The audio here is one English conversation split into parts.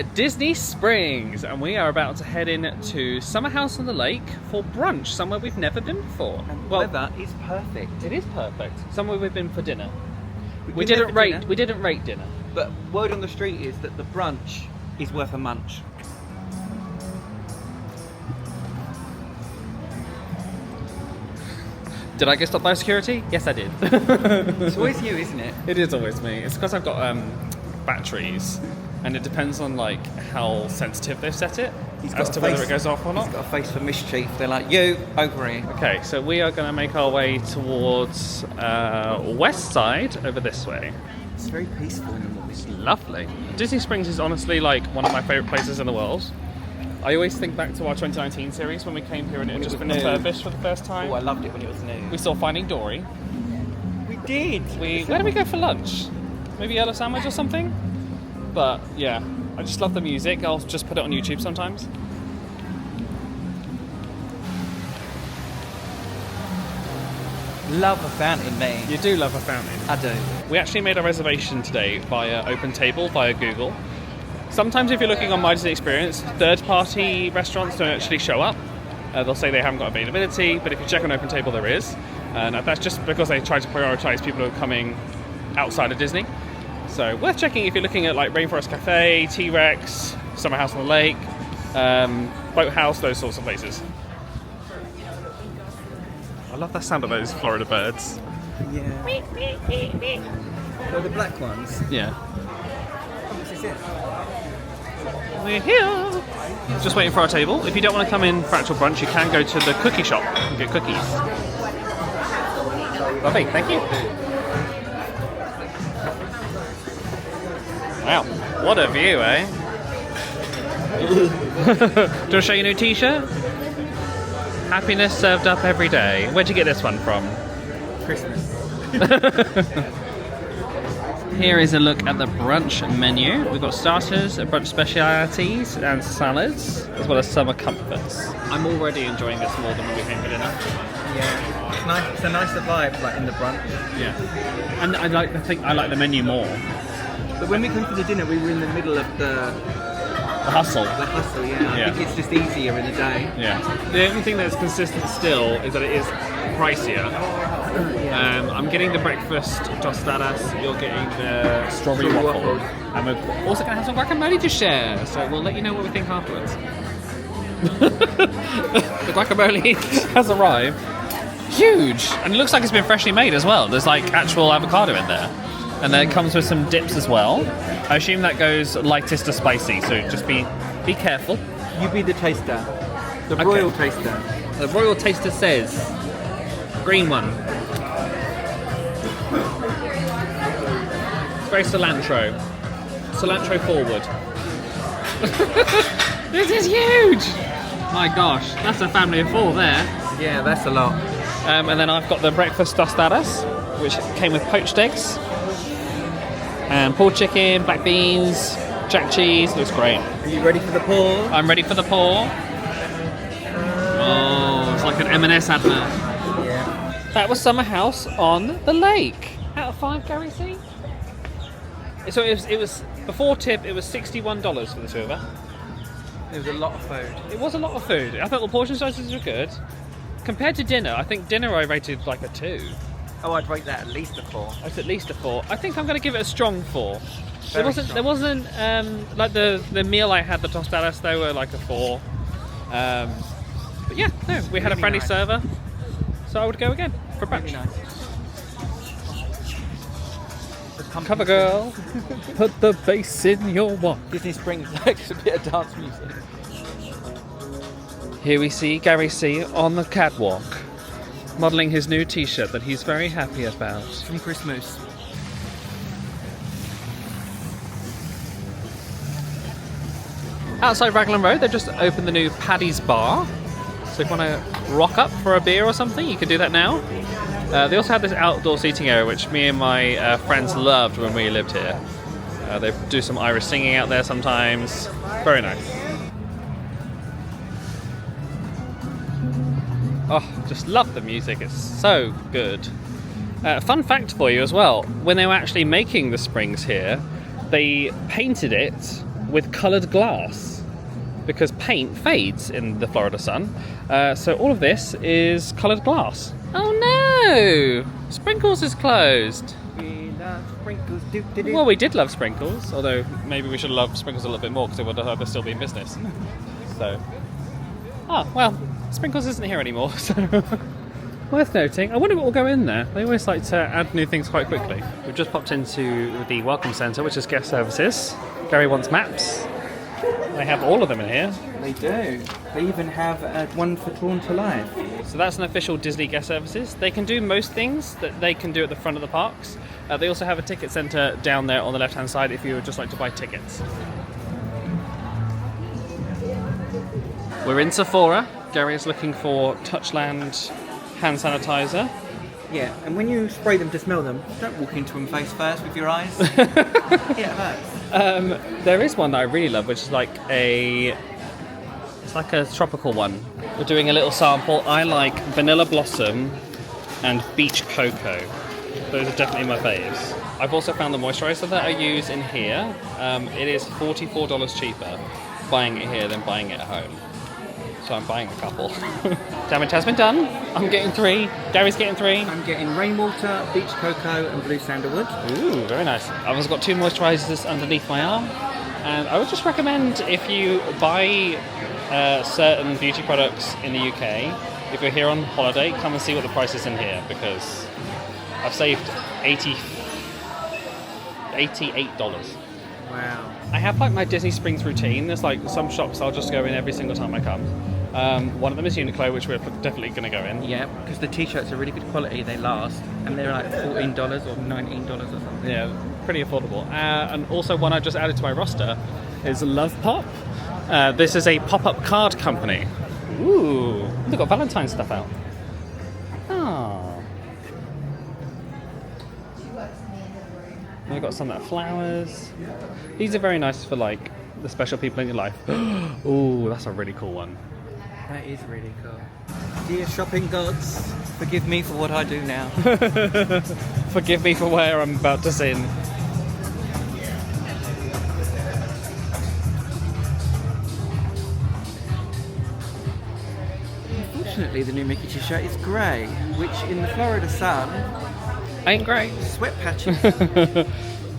at Disney Springs and we are about to head in to Summer House on the Lake for brunch, somewhere we've never been before. And the weather is perfect. It is perfect. Somewhere we've been for dinner. We didn't rate dinner. But word on the street is that the brunch is worth a munch. Did I get stopped by security? Yes, I did. It's always you, isn't it? It is always me. It's because I've got batteries, and it depends on like how sensitive they've set it as to whether it goes off or not. He's got a face for mischief. They're like, you over here. Okay, so we are going to make our way towards west side over this way. It's very peaceful in the morning. Lovely. Disney Springs is honestly like one of my favourite places in the world. I always think back to our 2019 series when we came here and it had just been refurbished for the first time. Oh, I loved it when it was new. We saw Finding Dory. We did. Where did we go for lunch? Maybe Yellow Sandwich or something? But yeah, I just love the music. I'll just put it on YouTube sometimes. Love a fountain, me. You do love a fountain. I do. We actually made a reservation today via OpenTable, via Google. Sometimes if you're looking on My Disney Experience, third-party restaurants don't actually show up. They'll say they haven't got availability, but if you check on OpenTable, there is. And that's just because they try to prioritise people who are coming outside of Disney. So worth checking if you're looking at like Rainforest Cafe, T-Rex, Summer House on the Lake, Boathouse, those sorts of places. I love the sound of those Florida birds. Yeah. Oh, the black ones? Yeah. This is it. We're here. Just waiting for our table. If you don't want to come in for actual brunch, you can go to the cookie shop and get cookies. Lovely, thank you. Wow, what a view, eh? Do you want to show your new t-shirt? Happiness served up every day. Where'd you get this one from? Christmas. Here is a look at the brunch menu. We've got starters, brunch specialities, and salads, as well as summer comforts. I'm already enjoying this more than when we came for dinner. Yeah, it's nice. It's a nicer vibe, like in the brunch. Yeah, and I like the menu more. But when we came for the dinner, we were in the middle of the hustle. The hustle, yeah. I think it's just easier in the day. Yeah. The only thing that's consistent still is that it is pricier. I'm getting the breakfast tostadas, you're getting the strawberry waffle. And we're also going to have some guacamole to share, so we'll let you know what we think afterwards. The guacamole has arrived. Huge! And it looks like it's been freshly made as well. There's like actual avocado in there. And then it comes with some dips as well. I assume that goes lightest to spicy, so just be careful. You be the taster. The royal taster. The royal taster says green one. It's very cilantro. Cilantro forward. This is huge! My gosh, that's a family of 4 there. Yeah, that's a lot. And then I've got the breakfast tostadas, which came with poached eggs. And pulled chicken, black beans, jack cheese. Looks great. Are you ready for the pour? I'm ready for the pour. Oh, it's like an M&S advert. Yeah. That was Summer House on the Lake. Out of 5, Gary C. So it was before tip. It was $61 for the 2 of us. It was a lot of food. It was a lot of food. I thought the portion sizes were good. Compared to dinner, I think dinner I rated like a 2. Oh, I'd rate that at least a 4. It's at least a 4. I think I'm going to give it a strong 4. There Very wasn't like the meal I had, the tostadas, they were like a 4. But yeah, no, we had a friendly server, so I would go again for brunch. Really nice. Cover girl, put the bass in your walk. Disney Springs likes a bit of dance music. Here we see Gary C on the catwalk, modelling his new t-shirt that he's very happy about. From Christmas. Outside Raglan Road, they've just opened the new Paddy's Bar. So if you want to rock up for a beer or something, you can do that now. They also have this outdoor seating area, which me and my friends loved when we lived here. They do some Irish singing out there sometimes. Very nice. Oh, just love the music. It's so good. Fun fact for you as well. When they were actually making the springs here, they painted it with coloured glass because paint fades in the Florida sun. So all of this is coloured glass. Oh no! Sprinkles is closed. We love Sprinkles. Well, we did love Sprinkles, although maybe we should love Sprinkles a little bit more because it would have still be in business. So, well, Sprinkles isn't here anymore, so worth noting. I wonder what will go in there. They always like to add new things quite quickly. We've just popped into the Welcome Centre, which is guest services. Gary wants maps. They have all of them in here. They do. They even have one for Drawn to Life. So that's an official Disney guest services. They can do most things that they can do at the front of the parks. They also have a ticket centre down there on the left-hand side if you would just like to buy tickets. We're in Sephora. Gary is looking for Touchland hand sanitizer. Yeah, and when you spray them to smell them, don't walk into them face first with your eyes. It hurts. There is one that I really love, which is like it's like a tropical one. We're doing a little sample. I like Vanilla Blossom and Beach Cocoa. Those are definitely my faves. I've also found the moisturiser that I use in here. It is $44 cheaper buying it here than buying it at home. So I'm buying a couple. Damage has been done. I'm getting 3. Gary's getting 3. I'm getting Rainwater, Beach Cocoa and Blue Sandalwood. Ooh, very nice. I've also got 2 moisturisers underneath my arm. And I would just recommend if you buy certain beauty products in the UK, if you're here on holiday, come and see what the price is in here because I've saved $88. Wow. I have like my Disney Springs routine. There's like some shops I'll just go in every single time I come. One of them is Uniqlo, which we're definitely going to go in. Yeah, because the t-shirts are really good quality, they last, and they're like $14 or $19 or something. Yeah, pretty affordable. And also one I just added to my roster is Love Pop. This is a pop-up card company. Ooh, they've got Valentine's stuff out. Oh. They've got some that are flowers. These are very nice for like the special people in your life. Ooh, that's a really cool one. That is really cool. Dear shopping gods, forgive me for what I do now. Forgive me for where I'm about to sin. Unfortunately, the new Mickey t-shirt is grey, which in the Florida sun Ain't great. sweat patches.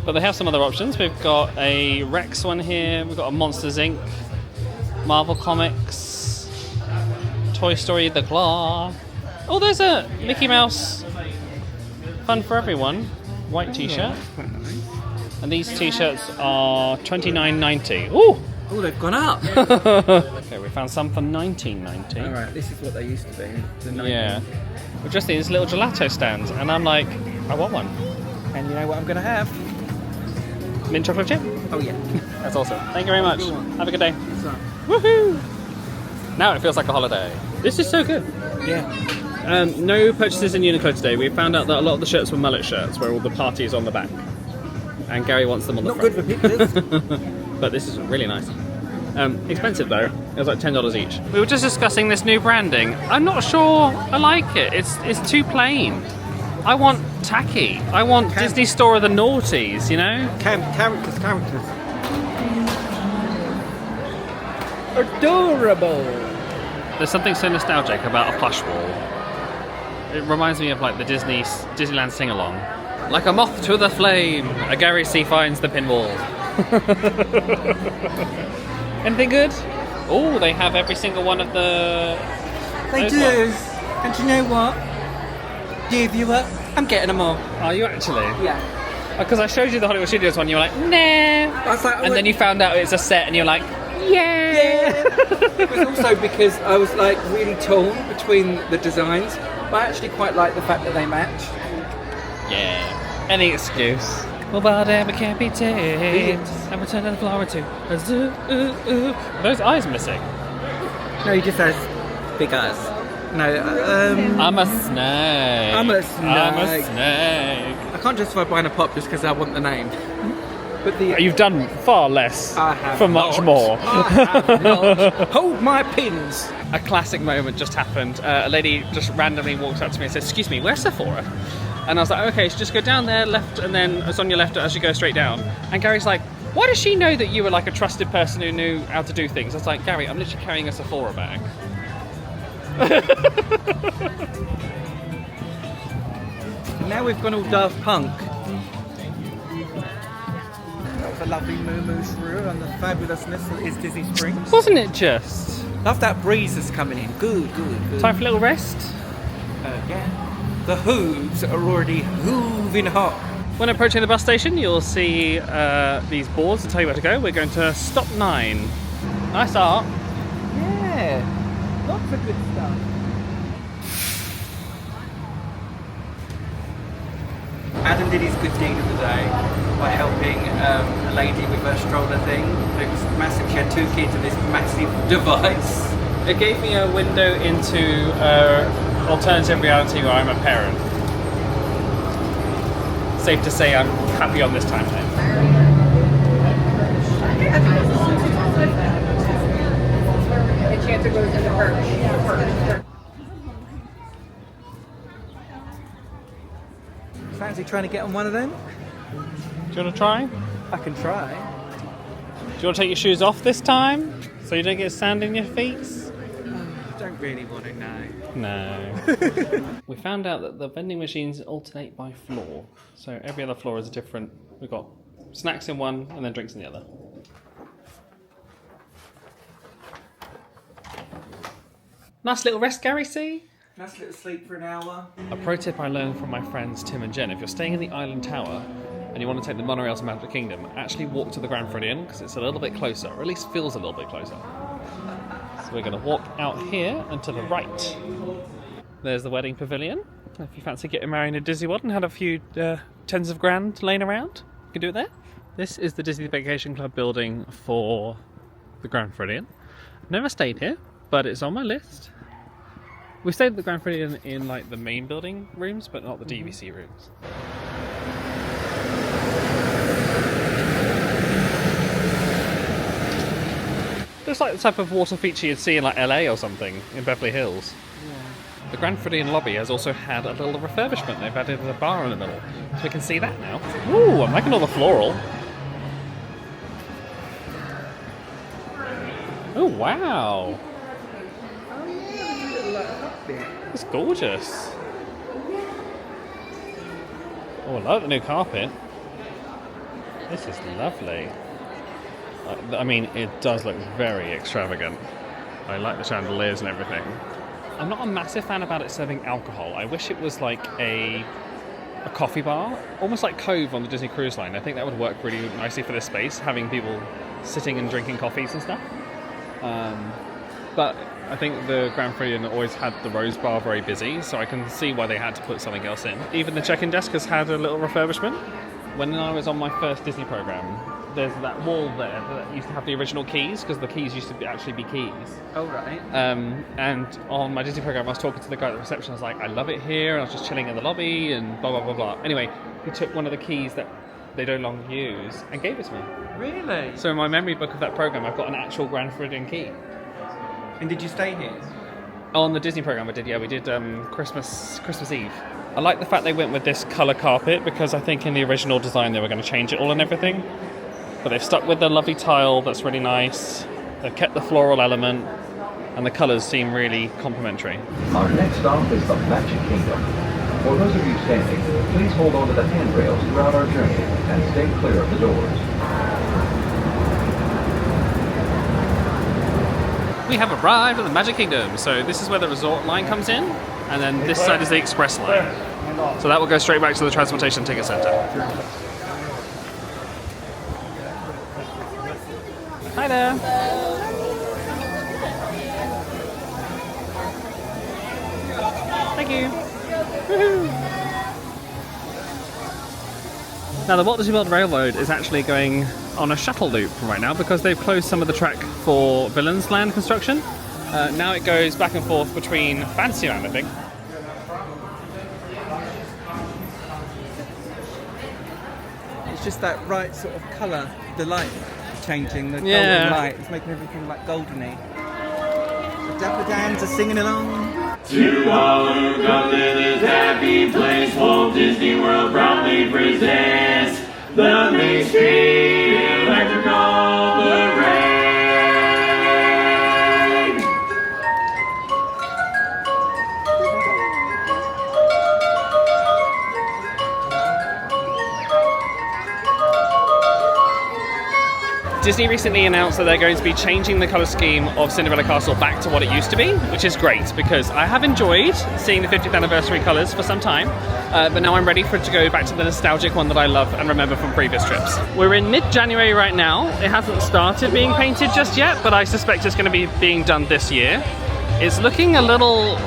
But they have some other options. We've got a Rex one here. We've got a Monsters Inc. Marvel Comics. Toy Story The Claw. Oh, there's a Mickey Mouse Fun for Everyone white t-shirt. Quite nice. And these t-shirts are $29.90. Ooh! Oh, they've gone up. Okay, we found some for $19.90. Alright, this is what they used to be. The 90s. Yeah. We've just seen these little gelato stands, and I'm like, I want one. And you know what I'm going to have? Mint chocolate chip? Oh yeah. That's awesome. Thank you very much. Good one. Have a good day. So, Woohoo! Now it feels like a holiday. This is so good. yeah. No purchases in Uniqlo today. We found out that a lot of the shirts were mullet shirts, where all the party is on the back. And Gary wants them on the Not front. good for pictures. But this is really nice. Expensive though. It was like $10 each. We were just discussing this new branding. I'm not sure I like it. It's too plain. I want tacky. I want Disney Store of the Naughties, you know? Characters. Adorable. There's something so nostalgic about a plush wall. It reminds me of like the Disneyland sing-along. Like a moth to the flame, a Gary C finds the pinball. Anything good? Oh, they have every single one of the... They those do. ones. And do you know what? Dear viewer, I'm getting them all. Are you actually? Yeah. Because I showed you the Hollywood Studios one, you were like, nah. I was like, And then you found out it's a set and you're like, yeah. It was also because I was like really torn between the designs, but I actually quite like the fact that they match. Yeah. Any excuse. Well, but it can't be tamed. And return to the flower too. Are those eyes missing? No, he just has big eyes. No, I'm a snake. I'm a I'm a snake. snake. I can't justify buying a pop just because I want the name. But the You've done far less I have for much not. more. I have not. Hold my pins. A classic moment just happened. A lady just randomly walked up to me and said, "Excuse me, where's Sephora?" And I was like, "Okay, so just go down there, left, and then it's on your left as you go straight down." And Gary's like, Why does she know that you were like a trusted person who knew how to do things? I was like, Gary, I'm literally carrying a Sephora bag. Now we've gone all Daft Punk. That was a lovely moo shrew and the fabulousness that is Disney Springs. Wasn't it just? Love that breeze that's coming in. Good. Time for a little rest? Yeah. The hooves are already hooving hot. When approaching the bus station, you'll see these boards that tell you where to go. We're going to stop 9. Nice art. Yeah. Lots of good stuff. Adam did his good deed of the day by helping a lady with her stroller thing. It was massive. She had 2 kids and this massive device. It gave me a window into alternative reality where I'm a parent. Safe to say I'm happy on this timeline. Fancy trying to get on one of them? Do you want to try? I can try. Do you want to take your shoes off this time so you don't get sand in your feet? I don't really want to know. No. We found out that the vending machines alternate by floor. So every other floor is different. We've got snacks in one and then drinks in the other. Nice little rest, Gary, see? Nice little sleep for an hour. A pro tip I learned from my friends Tim and Jen: if you're staying in the Island Tower and you want to take the monorail to Magic Kingdom, actually walk to the Grand Floridian because it's a little bit closer, or at least feels a little bit closer. So we're going to walk out here and to the right. There's the wedding pavilion. If you fancy getting married in a Disney World and had a few tens of grand laying around, you can do it there. This is the Disney Vacation Club building for the Grand Floridian. Never stayed here, but it's on my list. We stayed at the Grand Floridian in like the main building rooms, but not the DVC rooms. Looks like the type of water feature you'd see in like LA or something, in Beverly Hills. The Grand Floridian lobby has also had a little refurbishment. They've added a bar in the middle, so we can see that now. Ooh, I'm liking all the floral. Oh wow! It's gorgeous. Oh, I like the new carpet. This is lovely. I mean, it does look very extravagant. I like the chandeliers and everything. I'm not a massive fan about it serving alcohol. I wish it was like a coffee bar, almost like Cove on the Disney Cruise Line. I think that would work really nicely for this space, having people sitting and drinking coffees and stuff. But I think the Grand Floridian always had the Rose Bar very busy, so I can see why they had to put something else in. Even the check-in desk has had a little refurbishment. When I was on my first Disney program, there's that wall there that used to have the original keys, because the keys used to actually be keys. Oh, right. And on my Disney program, I was talking to the guy at the reception. I was like, I love it here, and I was just chilling in the lobby, and blah, blah, blah, blah. Anyway, he took one of the keys that they no longer use and gave it to me. Really? So in my memory book of that program, I've got an actual Grand Floridian key. And did you stay here? On the Disney program I did, yeah, we did Christmas Eve. I like the fact they went with this colour carpet, because I think in the original design they were going to change it all and everything. But they've stuck with the lovely tile that's really nice. They've kept the floral element, and the colours seem really complementary. Our next stop is the Magic Kingdom. For those of you standing, please hold on to the handrails throughout our journey and stay clear of the doors. We have arrived at the Magic Kingdom. So this is where the resort line comes in, and then this side is the express line. So that will go straight back to the Transportation Ticket Centre. Hi there. Thank you. Woohoo. Now the Walt Disney World Railroad is actually going on a shuttle loop right now, because they've closed some of the track for Villains Land construction. Now it goes back and forth between Fantasyland, I think. It's just that right sort of colour, the light changing, the Yeah. golden light. It's making everything like goldeny. The Dapper Dans are singing along. To all who come to this happy place, Walt Disney World proudly presents the Main Street Disney recently announced that they're going to be changing the colour scheme of Cinderella Castle back to what it used to be, which is great because I have enjoyed seeing the 50th anniversary colours for some time, but now I'm ready for it to go back to the nostalgic one that I love and remember from previous trips. We're in mid-January right now. It hasn't started being painted just yet, but I suspect it's going to be being done this year. It's looking a little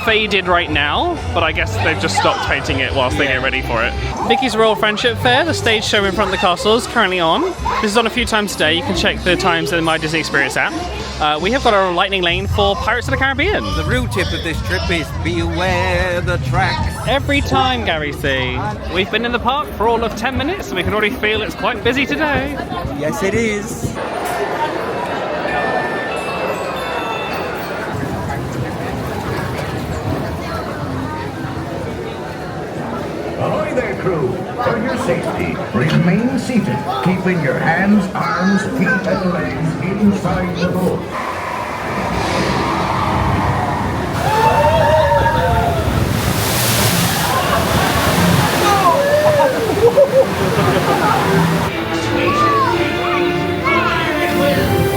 faded right now, but I guess they've just stopped painting it whilst they get ready for it. Mickey's Royal Friendship Fair, the stage show in front of the castle, is currently on. This is on a few times today. You can check the times in the My Disney Experience app. We have got our lightning lane for Pirates of the Caribbean. The real tip of this trip is beware the tracks. Every time, Gary C. We've been in the park for all of 10 minutes and we can already feel it's quite busy today. Yes, it is. Ahoy there, crew. For your safety, remain seated, keeping your hands, arms, feet, and legs inside the boat.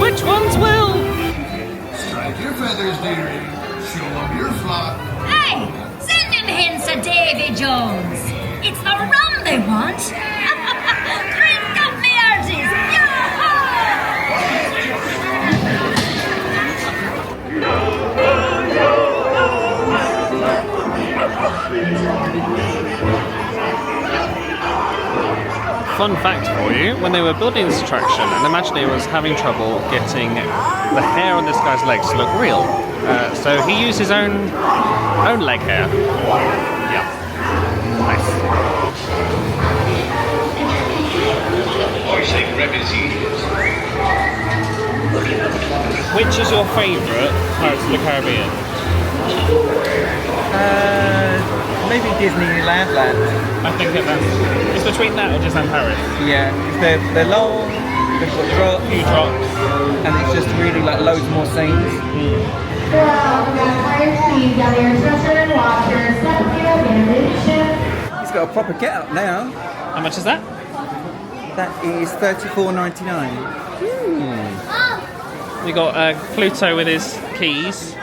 Which ones will? Strike your feathers, dearie. Show 'em your flock. Hey, send him hints of Davy Jones. It's the rum they want. Drink up, me hearties. Fun fact for you, when they were building this attraction, an Imagineer was having trouble getting the hair on this guy's legs to look real. So he used his own leg hair. Yeah. Nice. Which is your favourite Pirates of the Caribbean? Maybe Disneyland Land. I think it's between that or Disneyland Paris. Yeah, they're long, they've got drops, Few drops. and it's just really like loads more scenes. He's got a proper get up now. How much is that? That is $34.99. We got Pluto with his keys.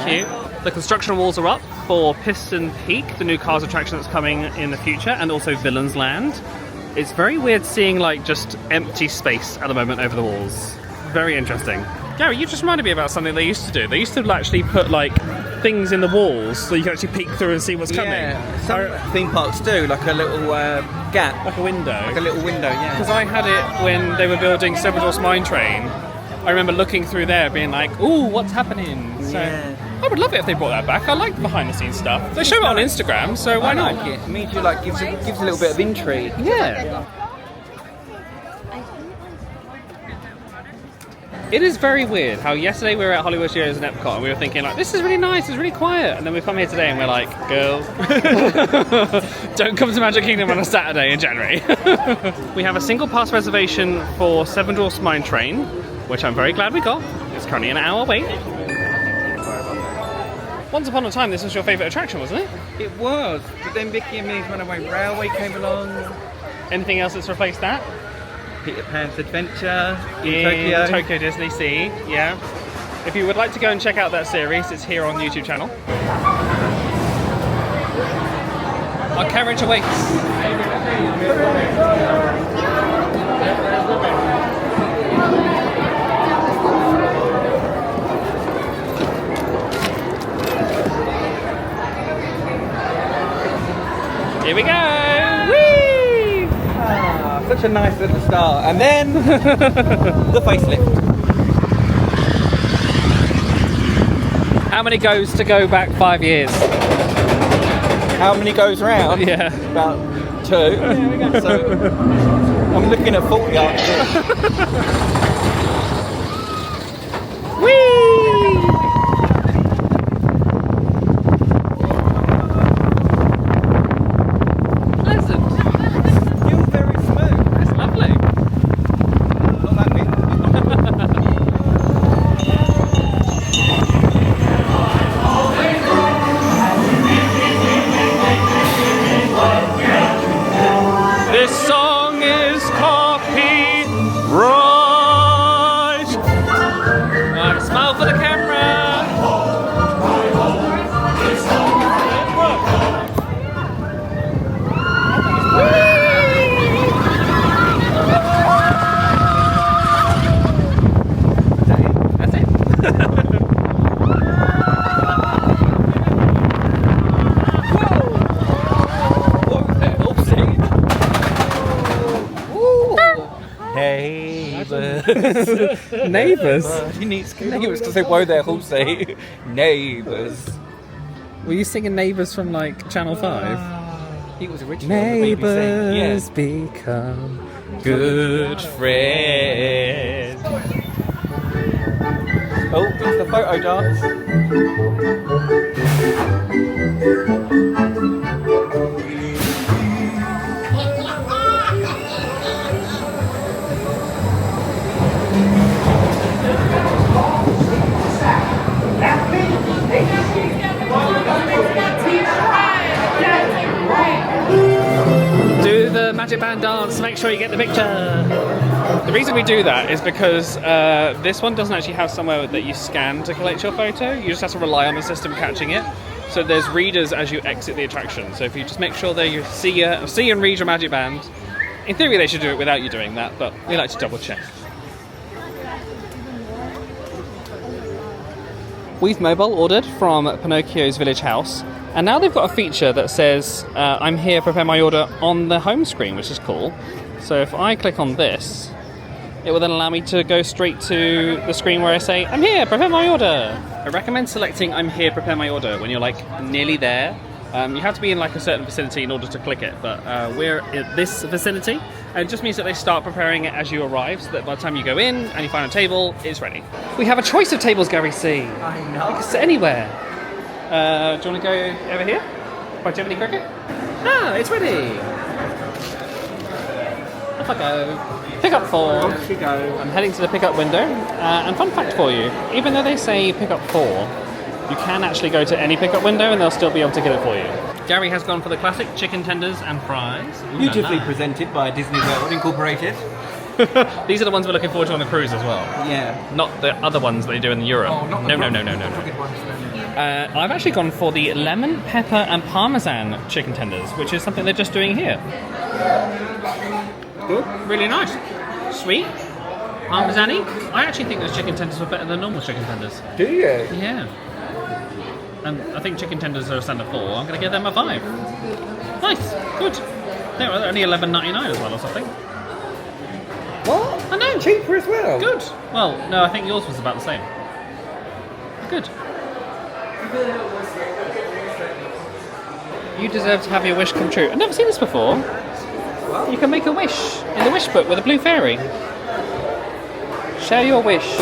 Cute. The construction walls are up for Piston Peak, the new Cars attraction that's coming in the future, and also Villains Land. It's very weird seeing like just empty space at the moment over the walls. Very interesting. Gary, you just reminded me about something they used to do. They used to actually put like things in the walls so you can actually peek through and see what's coming. Yeah, some theme parks do, like a little gap. Like a window. Like a little window, yeah. Because I had it when they were building Seven Dwarfs Mine Train. I remember looking through there being like, ooh, what's happening? So Yeah. I would love it if they brought that back. I like the behind the scenes stuff. They show it on Instagram, so why I not? like it. It means you like gives a little bit of intrigue. Yeah. It is very weird how yesterday we were at Hollywood Studios and Epcot and we were thinking like, this is really nice, it's really quiet. And then we come here today and we're like, girls, don't come to Magic Kingdom on a Saturday in January. We have a single pass reservation for Seven Dwarfs Mine Train, which I'm very glad we got. It's currently an hour wait. Once upon a time, this was your favourite attraction, wasn't it? It was, but then Mickey and Minnie's Runaway Railway came along. Anything else that's replaced that? Peter Pan's Adventure In Tokyo Disney Sea, yeah. If you would like to go and check out that series, it's here on the YouTube channel. Our carriage awaits. Here we go! Whee! Such a nice little start. And then the facelift. How many goes to go back 5 years? How many goes round? Yeah. About 2. So I'm looking at 40 after. Whee! Pleasant. You're very smooth. It's lovely. Not that big. This song is copyright. Neighbours. He needs neighbours because they woe their say neighbours. Were you singing Neighbours from like Channel 5? He was originally on the Neighbours BBC. become good friends. Oh, there's the photo dance. Do the magic band dance, make sure you get the picture. The reason we do that is because this one doesn't actually have somewhere that you scan to collect your photo. You just have to rely on the system catching it. So there's readers as you exit the attraction. So if you just make sure that you see and read your magic band, in theory they should do it without you doing that, but we like to double check. We've mobile ordered from Pinocchio's Village House, and now they've got a feature that says I'm here, prepare my order on the home screen, which is cool. So if I click on this, it will then allow me to go straight to the screen where I say I'm here, prepare my order. I recommend selecting I'm here, prepare my order when you're like nearly there. You have to be in like a certain vicinity in order to click it, but we're in this vicinity, and it just means that they start preparing it as you arrive, so that by the time you go in and you find a table, it's ready. We have a choice of tables, Gary C. I You know. can sit anywhere. Do you want to go over here? By Jiminy Cricket? Ah, it's ready. Off I go. Pick up 4. Off you go. I'm heading to the pickup window. And fun fact for you, even though they say pick up 4, you can actually go to any pickup window and they'll still be able to get it for you. Gary has gone for the classic chicken tenders and fries. Ooh, Beautifully la, la. presented by Disney World Incorporated. These are the ones we're looking forward to on the cruise as well. Yeah. Not the other ones they do in Europe. Oh, not the no. crooked ones, then. I've actually gone for the lemon, pepper, and parmesan chicken tenders, which is something they're just doing here. Good. Really nice. Sweet. Parmesan-y. I actually think those chicken tenders were better than normal chicken tenders. Do you? Yeah. And I think chicken tenders are a standard 4. I'm going to give them a 5. Nice. Good. They're only $11.99 as well or something. What? I know. Cheaper as well. Good. Well, no, I think yours was about the same. Good. You deserve to have your wish come true. I've never seen this before. You can make a wish in the wish book with a blue fairy. Share your wish.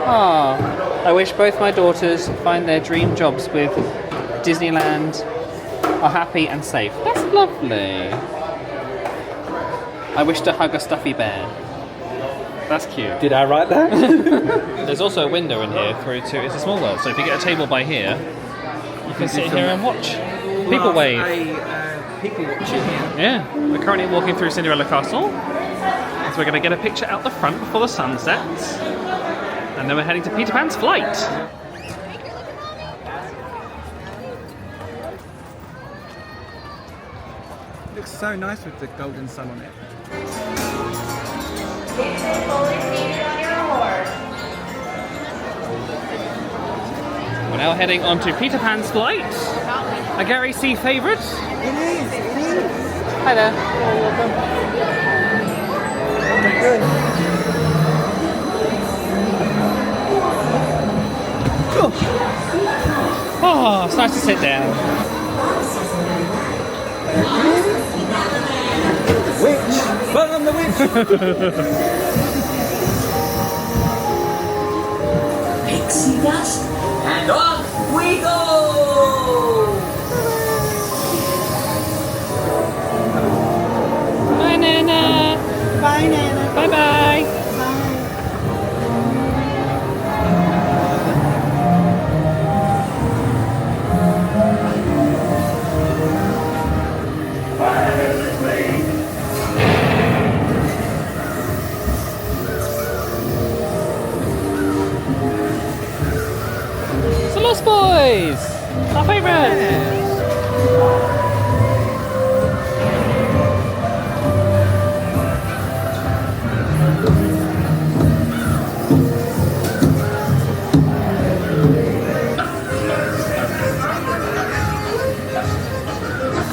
Ah, I wish both my daughters find their dream jobs with Disneyland, are happy and safe. That's lovely. I wish to hug a stuffy bear. That's cute. Did I write that? There's also a window in here through to It's a Small World, so if you get a table by here, you can sit here and watch people wave. People watching here. Yeah, we're currently walking through Cinderella Castle, so we're going to get a picture out the front before the sun sets, and then we're heading to Peter Pan's flight. Looks so nice with the golden sun on it. We're now heading on to Peter Pan's flight, a Gary C favourite. It is. Hi there. Oh, it's nice to sit down. Witch! Burn the witch! Pixie dust, and off we go! Bye, Nana. Bye, Nana. Bye bye. The Lost Boys, our favourite.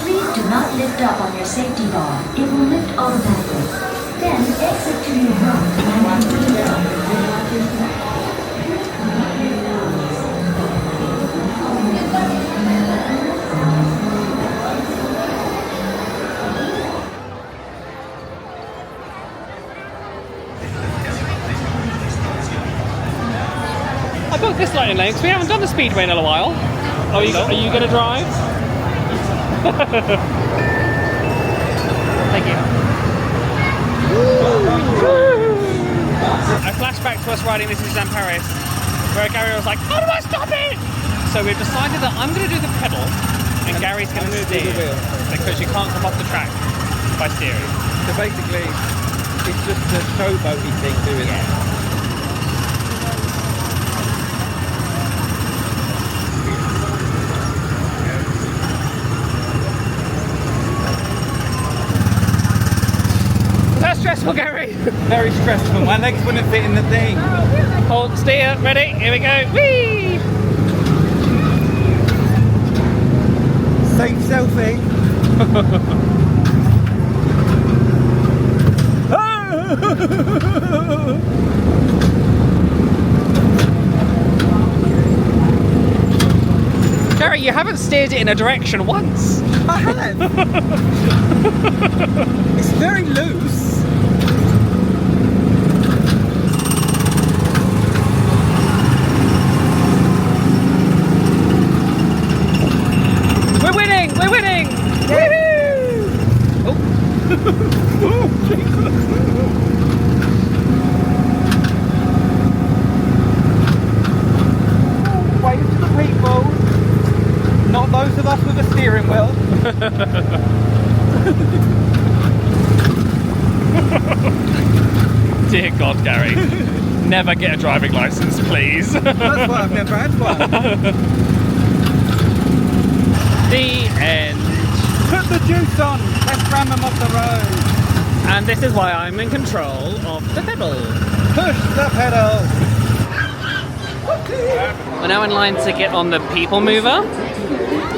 Please do not lift up on your safety bar. It will lift automatically. Then exit to your house. I booked this lightning lane because we haven't done the speedway in a while. Are you going to drive? Thank you. I flashed back to us riding This Is Paris, where Gary was like, how do I stop it? So we've decided that I'm going to do the pedal and Gary's going to steer, because you can't come off the track by steering. So basically, it's just a showboaty thing doing it. That's stressful, Gary. Very stressful. My legs wouldn't fit in the thing. Hold, steer, ready, here we go. Whee! Safe selfie. Gary, you haven't steered it in a direction once. I have. It's very loose. We're winning! We're winning! Woohoo! Oh. Oh, Jesus. Wave to the people. Not those of us with a steering wheel. Dear God, Gary. Never get a driving license, please. That's why I've never had one. The end. Put the juice on. Let's ram them off the road. And this is why I'm in control of the pedal. Push the pedal. We're now in line to get on the people mover.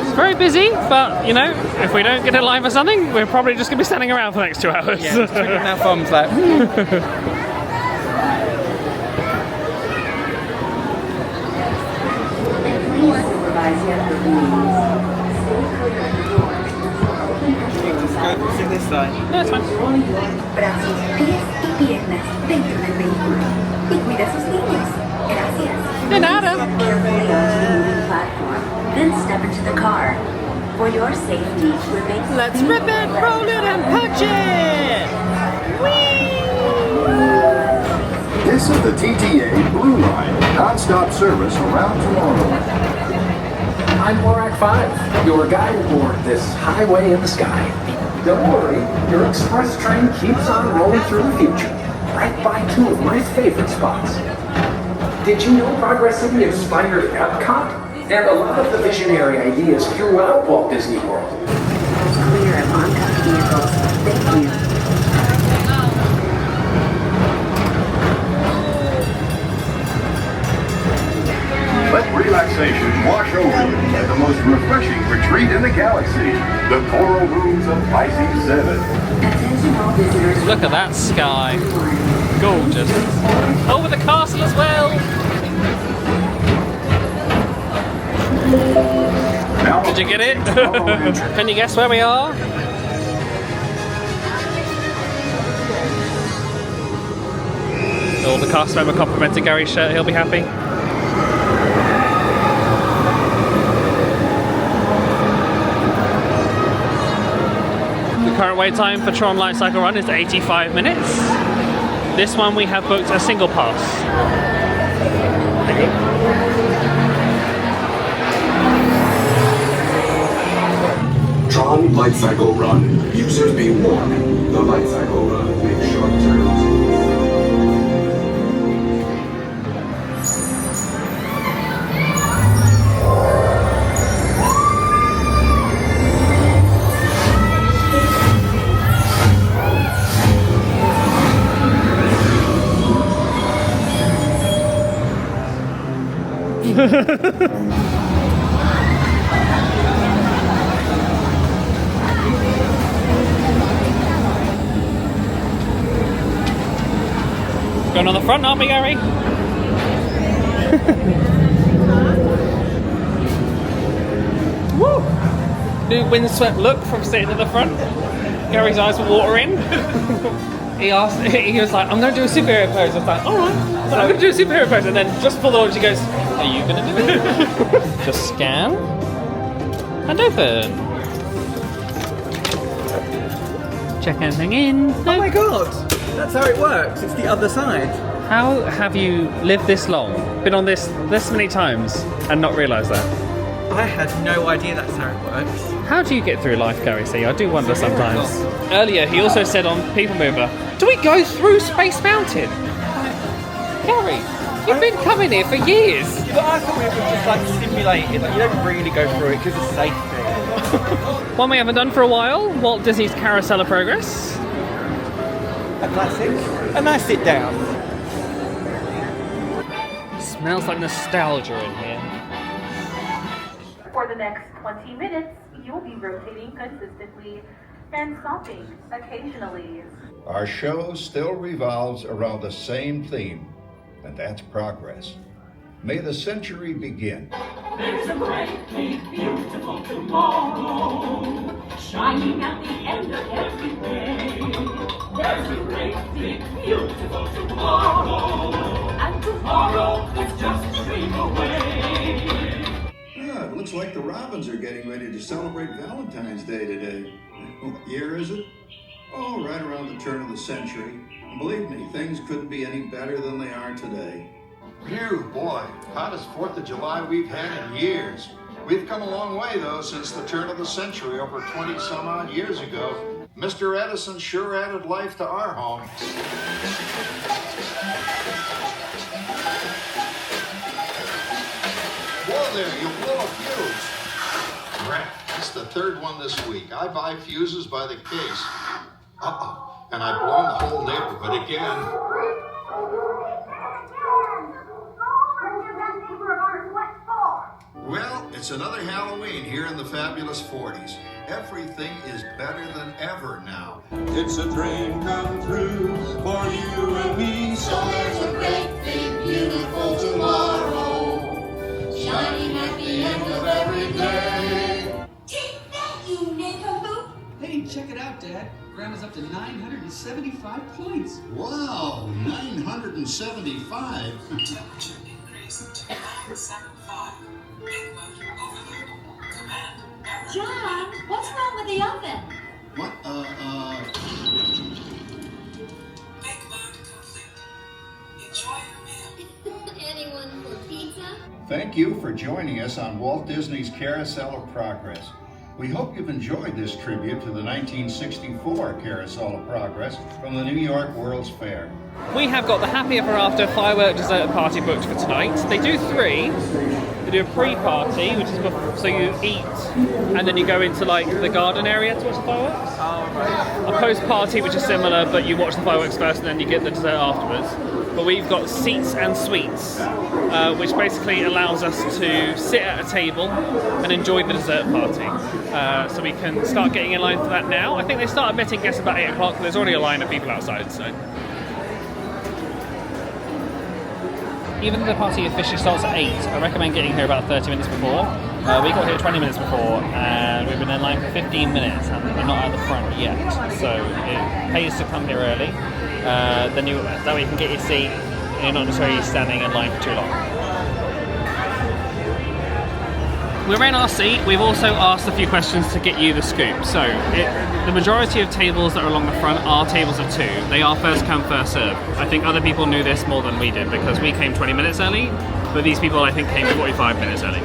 It's very busy, but you know, if we don't get in line for something, we're probably just going to be standing around for the next 2 hours. Yeah, it's twiddling our thumbs like. Let's go to this side. No, it's fine. Brazos, pies y piernas dentro del vehículo. Y cuida a sus niños. Gracias. De nada. Step carefully onto the moving platform, then step into the car. For your safety, remain. Let's rip it, roll it, and punch it! This is the TTA Blue Line, non-stop service around Toronto. I'm Borak 5, your guide aboard this highway in the sky. Don't worry, your express train keeps on rolling through the future, right by two of my favorite spots. Did you know Progress City inspired Epcot? And a lot of the visionary ideas throughout Walt Disney World. Clear of oncoming vehicles. Thank you. Let relaxation wash over you at the most refreshing retreat in the galaxy, the Coral Rooms of Pisces 7. Attention all visitors. Look at that sky. Gorgeous. Oh, with the castle as well. Now, Did you get it? Can you guess where we are? Oh, the cast member complimented Gary's shirt. He'll be happy. The current wait time for Tron Light Cycle Run is 85 minutes. This one we have booked a single pass. Tron Light Cycle Run. Users be warned. The Light Cycle Run makes short turns. Going on the front, aren't we, Gary? Woo! New windswept look from sitting at the front. Gary's eyes were watering. He was like, I'm going to do a superhero pose. I was like, alright. I'm going to do a superhero pose. And then just before the launch, he goes, are you going to do it? Just scan and open. Check anything in. Oh my god! That's how it works. It's the other side. How have you lived this long, been on this many times, and not realised that? I had no idea that's how it works. How do you get through life, Gary? See, I do wonder sometimes. Earlier, he also said on People Mover, do we go through Space Mountain? Gary, you've been coming here for years. But I thought it was just like simulated. Like, you don't really go through it because it's safety. One we haven't done for a while, Walt Disney's Carousel of Progress. A classic. A nice sit down. Smells like nostalgia in here. For the next 20 minutes, you'll be rotating consistently and stopping occasionally. Our show still revolves around the same theme, and that's progress. May the century begin. There's a great, big, beautiful tomorrow, shining at the end of every day. There's a great, big, beautiful tomorrow, and tomorrow is just a dream away. Yeah, it looks like the Robins are getting ready to celebrate Valentine's Day today. What year is it? Oh, right around the turn of the century. And believe me, things couldn't be any better than they are today. Phew, boy, hottest 4th of July we've had in years. We've come a long way, though, since the turn of the century, over 20-some-odd years ago. Mr. Edison sure added life to our home. Whoa there, you blow a fuse. Crap, it's the third one this week. I buy fuses by the case. Uh-oh, and I've blown the whole neighborhood again. Well, it's another Halloween here in the fabulous 40s. Everything is better than ever now. It's a dream come true for you and me. So there's a great, big, beautiful tomorrow, shining at the end of every day. Take that, you nincompoop! Hey, check it out, Dad. Grandma's up to 975 points. Wow, 975. John, what's wrong with the oven? What, Anyone for pizza? Thank you for joining us on Walt Disney's Carousel of Progress. We hope you've enjoyed this tribute to the 1964 Carousel of Progress from the New York World's Fair. We have got the Happy Ever After firework dessert party booked for tonight. They do 3. They do a pre-party, which is so you eat and then you go into like the garden area to watch the fireworks. Oh, right. A post-party, which is similar, but you watch the fireworks first and then you get the dessert afterwards. But we've got seats and suites, which basically allows us to sit at a table and enjoy the dessert party. So we can start getting in line for that now. I think they start admitting guests about 8 o'clock, but there's already a line of people outside, so. Even though the party officially starts at 8, I recommend getting here about 30 minutes before. We got here 20 minutes before, and we've been in line for 15 minutes, and we're not at the front yet. So it pays to come here early. That way you can get your seat, and you're not necessarily standing in line for too long. We're in our seat. We've also asked a few questions to get you the scoop. So the majority of tables that are along the front are tables of 2. They are first come, first serve. I think other people knew this more than we did because we came 20 minutes early, but these people I think came 45 minutes early.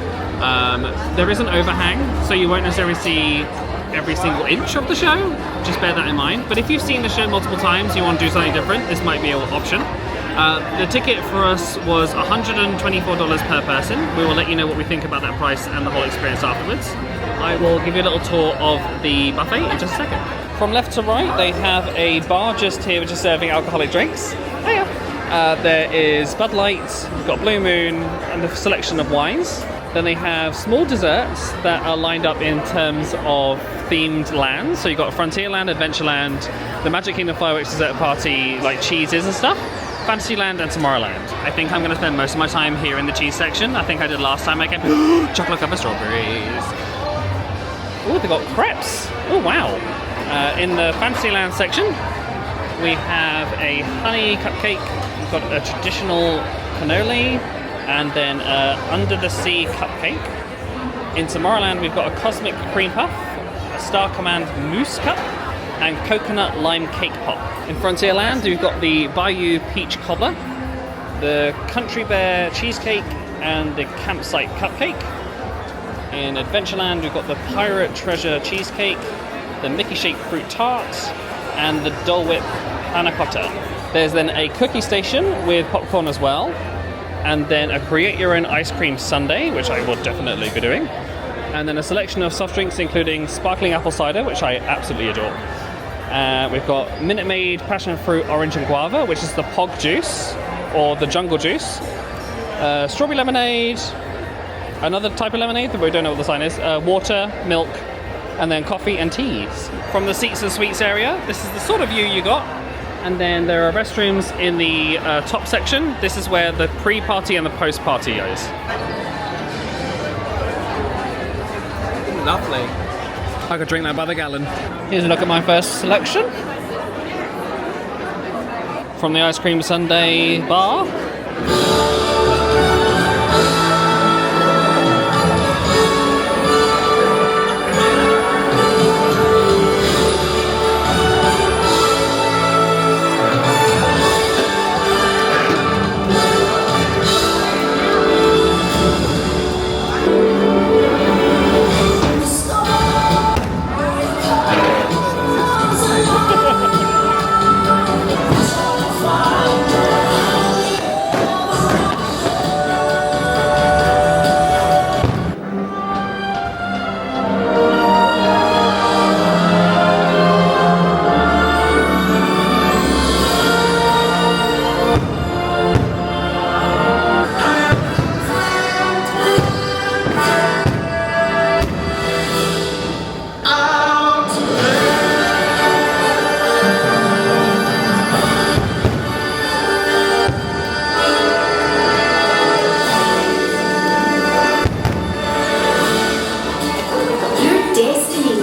There is an overhang, so you won't necessarily see every single inch of the show. Just bear that in mind. But if you've seen the show multiple times, you want to do something different, this might be an option. The ticket for us was $124 per person. We will let you know what we think about that price and the whole experience afterwards. I will give you a little tour of the buffet in just a second. From left to right, they have a bar just here which is serving alcoholic drinks. Hiya. There is Bud Light, we've got Blue Moon, and a selection of wines. Then they have small desserts that are lined up in terms of themed lands. So you've got Frontierland, Adventureland, the Magic Kingdom Fireworks Dessert Party, like cheeses and stuff. Fantasyland and Tomorrowland. I think I'm going to spend most of my time here in the cheese section. I think I did last time I came. Chocolate covered strawberries. Oh, they got crepes. Oh, wow. In the Fantasyland section, we have a honey cupcake. We've got a traditional cannoli, and then under the sea cupcake. In Tomorrowland, we've got a cosmic cream puff, a Star Command mousse cup, and coconut lime cake pop. In Frontierland, we've got the Bayou peach cobbler, the Country Bear cheesecake, and the campsite cupcake. In Adventureland, we've got the Pirate Treasure cheesecake, the Mickey Shake fruit tart, and the Dole Whip panna cotta. There's then a cookie station with popcorn as well, and then a create your own ice cream sundae, which I will definitely be doing, and then a selection of soft drinks including sparkling apple cider, which I absolutely adore. We've got Minute Maid passion fruit orange and guava, which is the Pog juice or the jungle juice, strawberry lemonade, another type of lemonade that we don't know what the sign is, water, milk, and then coffee and teas. From the seats and suites area, this is the sort of view you got. And then there are restrooms in the top section. This is where the pre-party and the post-party goes. Lovely. I could drink that by the gallon. Here's a look at my first selection. From the ice cream sundae bar.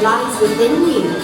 lies within you.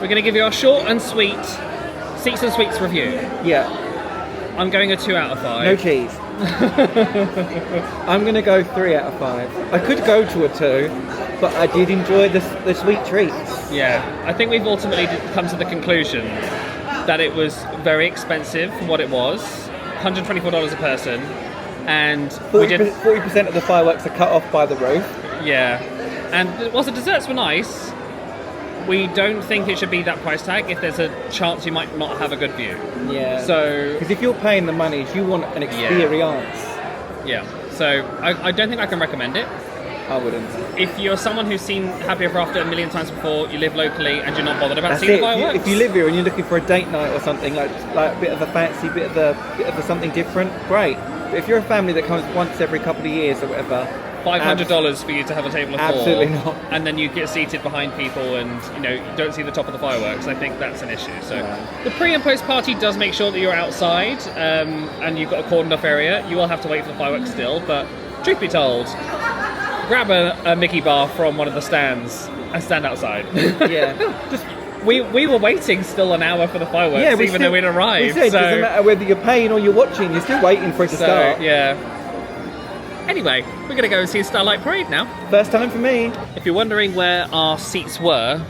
We're going to give you our short and sweet Seats and Suites review. Yeah. I'm going a 2 out of 5. No cheese. I'm going to go 3 out of 5. I could go to a 2, but I did enjoy the sweet treats. Yeah, I think we've ultimately come to the conclusion that it was very expensive for what it was, $124 a person, and we did 40% of the fireworks are cut off by the roof. Yeah, and whilst the desserts were nice, we don't think it should be that price tag if there's a chance you might not have a good view. Yeah. So because if you're paying the money, you want an experience. Yeah. So I don't think I can recommend it. I wouldn't. If you're someone who's seen Happy Ever After a million times before, you live locally and you're not bothered about That's seeing it. the fireworks. If you live here and you're looking for a date night or something like a bit of a fancy, bit of a something different, great. But if you're a family that comes once every couple of years or whatever, $500 for you to have a table of 4. Absolutely not. And then you get seated behind people and you don't see the top of the fireworks. I think that's an issue. So the pre and post party does make sure that you're outside and you've got a cordoned off area. You will have to wait for the fireworks still, but truth be told, grab a Mickey bar from one of the stands and stand outside. Yeah. We were waiting still an hour for the fireworks, even though we'd arrived. We said, it doesn't matter whether you're paying or you're watching, you're still waiting for it to start. Yeah. Anyway, we're going to go and see Starlight Parade now. First time for me. If you're wondering where our seats were,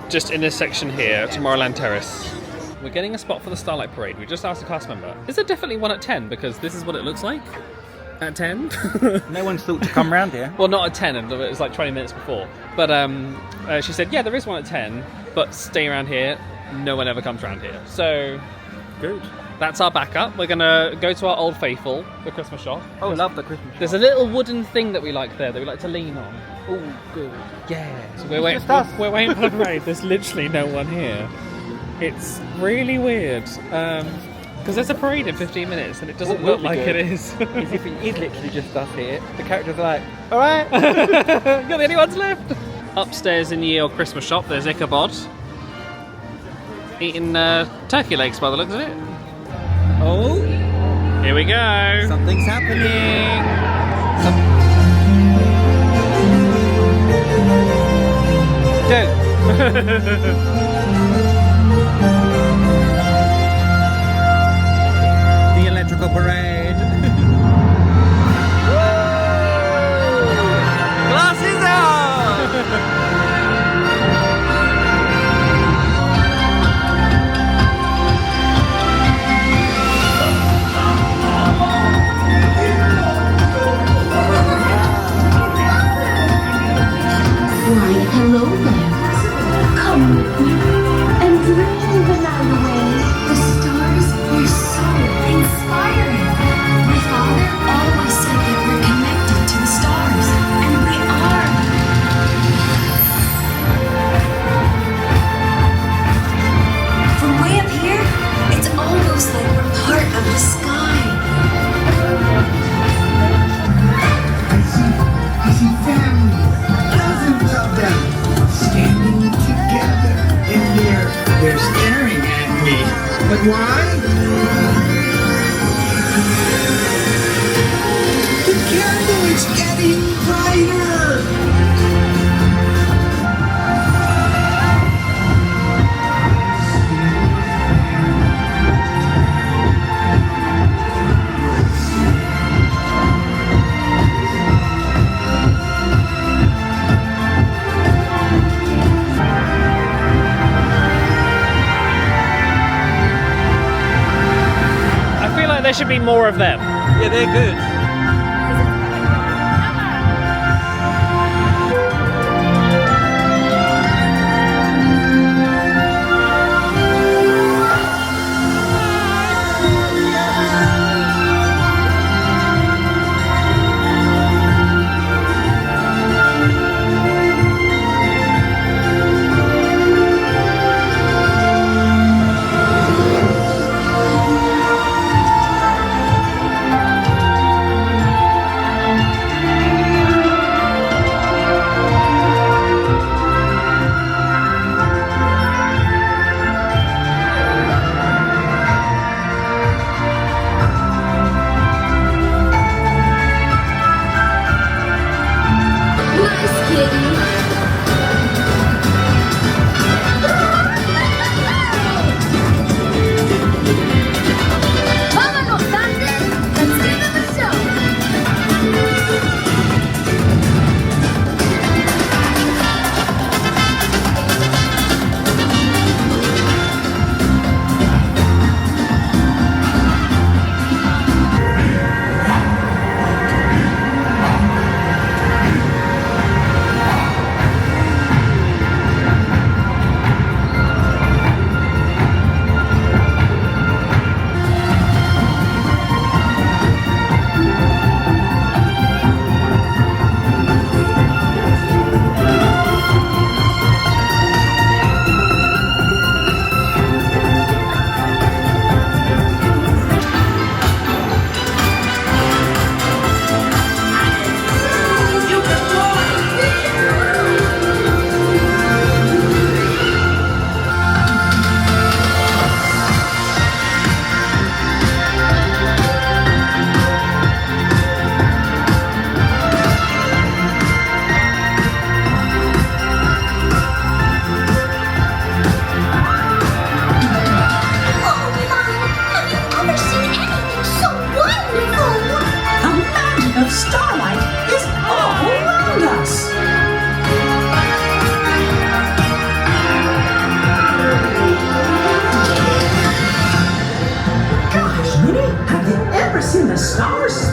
just in this section here, Tomorrowland Terrace. We're getting a spot for the Starlight Parade. We just asked a cast member, is there definitely one at 10? Because this is what it looks like at 10. No one's thought to come round here. Well, not at 10, and it was like 20 minutes before. But she said, yeah, there is one at 10, but stay around here. No one ever comes around here. So, good. That's our backup. We're going to go to our Old Faithful, the Christmas shop. Oh, I love the Christmas shop. There's a little wooden thing that we like there that we like to lean on. Oh, good. Yeah. So we're waiting for the parade. There's literally no one here. It's really weird. Because there's a parade in 15 minutes and it doesn't look like it is. Is if it is literally just us here, the characters are like, alright. You're the only ones left. Upstairs in the old Christmas shop, there's Ichabod. Eating turkey legs by the looks of it. Oh, here we go. Something's happening. The electrical parade. Glasses on. Why, hello there. Come with me and dream the night away. The stars are so inspiring. My father always said that we're connected to the stars, and we are. From way up here, it's almost like we're part of the sky. I see families, dozens of them, standing together, and they're staring at me. But why? The candle is getting brighter. There should be more of them. Yeah, they're good.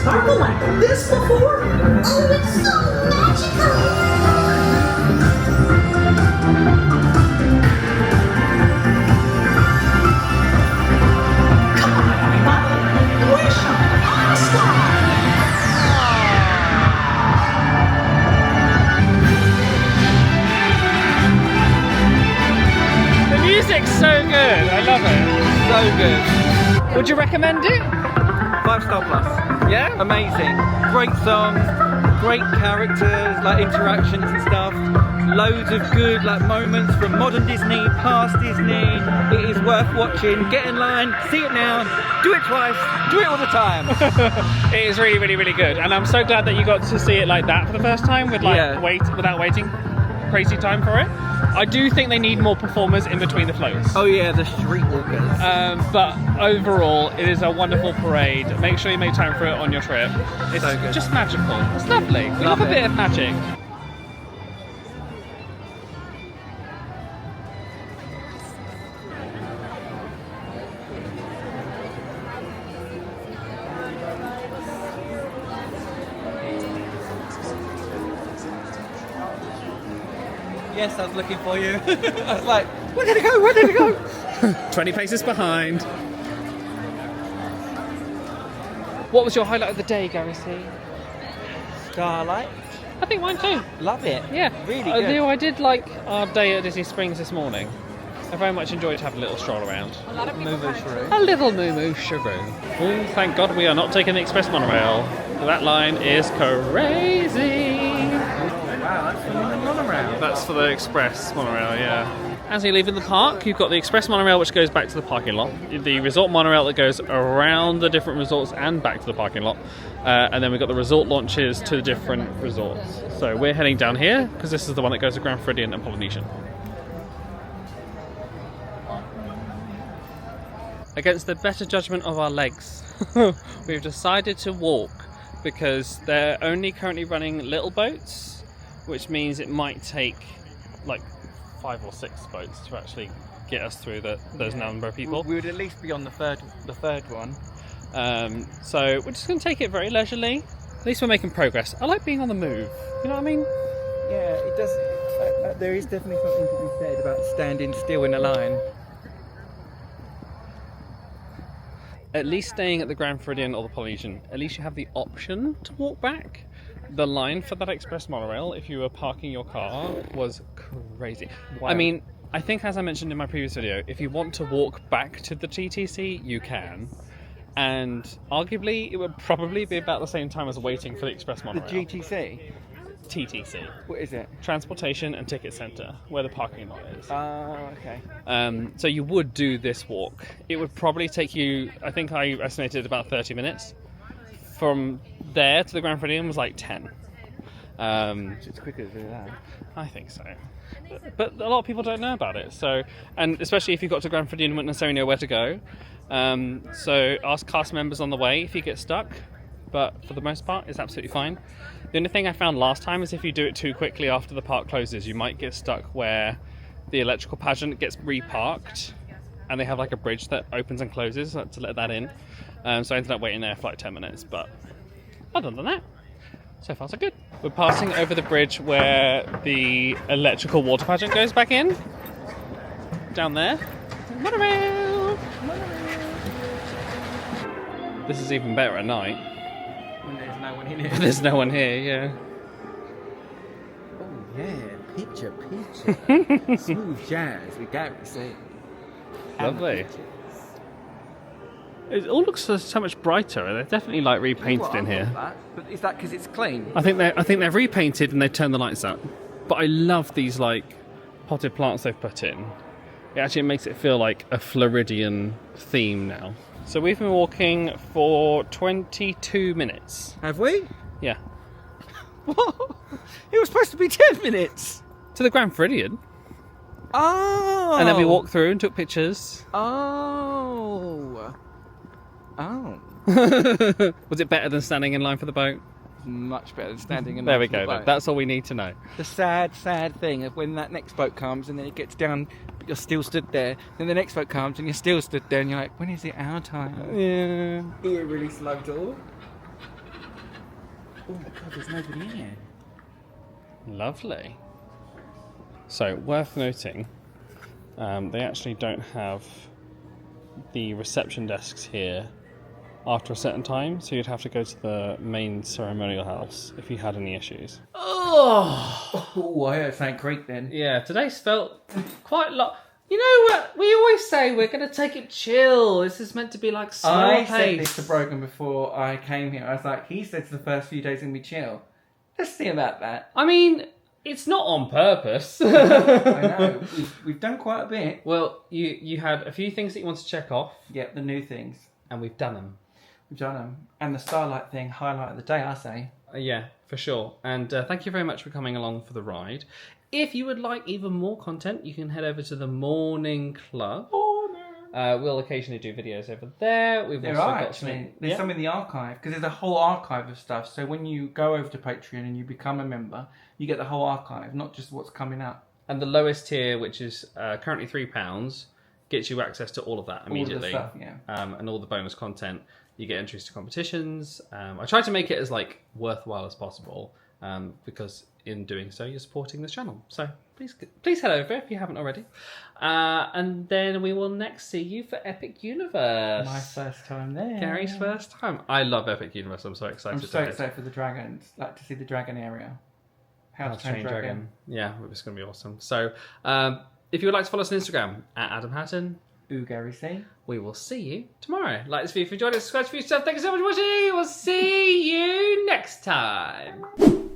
sparkle like this before? Oh, it's so magical! The music's so good. I love it. So good. Would you recommend it? 5-star plus. Yeah? Amazing. Great songs, great characters, like interactions and stuff. Loads of good like moments from modern Disney, past Disney. It is worth watching. Get in line, see it now, do it twice, do it all the time. It is really, really, really good. And I'm so glad that you got to see it like that for the first time with like without waiting crazy time for it. I do think they need more performers in between the floats. Oh yeah, the streetwalkers. But overall, it is a wonderful parade. Make sure you make time for it on your trip. It's so good. Just magical. It's lovely. We love a bit of magic. Yes, I was looking for you. I was like, where did it go? Where did it go? 20 paces behind. What was your highlight of the day, Gary C? Starlight. I think mine too. Love it. Yeah. Really good. Although I did like our day at Disney Springs this morning. I very much enjoyed having a little stroll around. A lot of moo shrew. A little moo shrew. Oh, thank God we are not taking the express monorail. That line is crazy. Wow, that's for the monorail. That's for the express monorail, yeah. As you leave in the park, you've got the express monorail which goes back to the parking lot, the resort monorail that goes around the different resorts and back to the parking lot, and then we've got the resort launches to the different resorts. So we're heading down here because this is the one that goes to Grand Floridian and Polynesian. Against the better judgment of our legs, we've decided to walk because they're only currently running little boats, which means it might take like 5 or 6 boats to actually get us through those number of people. We would at least be on the third one. So we're just going to take it very leisurely. At least we're making progress. I like being on the move. You know what I mean? Yeah, it does. There is definitely something to be said about standing still in a line. At least staying at the Grand Floridian or the Polynesian, at least you have the option to walk back. The line for that express monorail, if you were parking your car, was crazy. Wow. I mean, I think as I mentioned in my previous video, if you want to walk back to the TTC, you can. And arguably, it would probably be about the same time as waiting for the express monorail. The GTC? TTC. What is it? Transportation and Ticket Centre, where the parking lot is. Oh, okay. So you would do this walk. It would probably take you, I think I estimated about 30 minutes. From there to the Grand Floridian was like 10. It's quicker to do that. I think so. But a lot of people don't know about it. So, and especially if you've got to Grand Floridian and wouldn't necessarily know where to go. So ask cast members on the way if you get stuck. But for the most part, it's absolutely fine. The only thing I found last time is if you do it too quickly after the park closes, you might get stuck where the electrical pageant gets reparked and they have like a bridge that opens and closes to let that in. So I ended up waiting there for like 10 minutes, but other than that, so far so good. We're passing over the bridge where the electrical water pageant goes back in. Down there. Monorail! This is even better at night. When there's no one in here. There's no one here, yeah. Oh yeah, picture. Smooth jazz, we got to say. Lovely. It all looks so much brighter. They're definitely like repainted in here. But is that because it's clean? I think they're repainted and they turned the lights up. But I love these like potted plants they've put in. It actually makes it feel like a Floridian theme now. So we've been walking for 22 minutes. Have we? Yeah. What? It was supposed to be 10 minutes. To the Grand Floridian. Oh. And then we walked through and took pictures. Oh. Was it better than standing in line for the boat? Much better than standing in line There we for the go. boat. That's all we need to know. The sad thing of when that next boat comes and then it gets down, but you're still stood there. Then the next boat comes and you're still stood there and you're like, when is it our time? Yeah. Eerily slow door. Oh God, there's nobody in here. Lovely. So, worth noting, they actually don't have the reception desks here after a certain time, so you'd have to go to the main ceremonial house if you had any issues. Oh, I heard something creak then. Yeah, today's felt quite long. You know what? We always say we're going to take it chill. This is meant to be like slower I pace. said this to Brogan before I came here. I was like, he said the first few days are going to be chill. Let's see about that. I mean, it's not on purpose. I know. We've done quite a bit. Well, you had a few things that you want to check off. Yep, the new things. And we've done them. We've done them. And the Starlight thing, highlight of the day, I say. Yeah, for sure. And thank you very much for coming along for the ride. If you would like even more content, you can head over to the Morning Club. We'll occasionally do videos over there. There's some in the archive, because there's a whole archive of stuff. So when you go over to Patreon and you become a member, you get the whole archive, not just what's coming up. And the lowest tier, which is currently £3, gets you access to all of that immediately. All the stuff, yeah. And all the bonus content. You get entries to competitions. I try to make it as worthwhile as possible, because in doing so, you're supporting this channel. So please head over if you haven't already. And then we will next see you for Epic Universe. My first time there. Gary's first time. I love Epic Universe. I'm so excited. I'm so excited for the dragons. Like to see the dragon area. How to Train Dragon. Yeah, it's going to be awesome. So if you would like to follow us on Instagram at Adam Hatton. Gary C. We will see you tomorrow. Like this video if you enjoyed it, subscribe for yourself. Thank you so much for watching. We'll see you next time.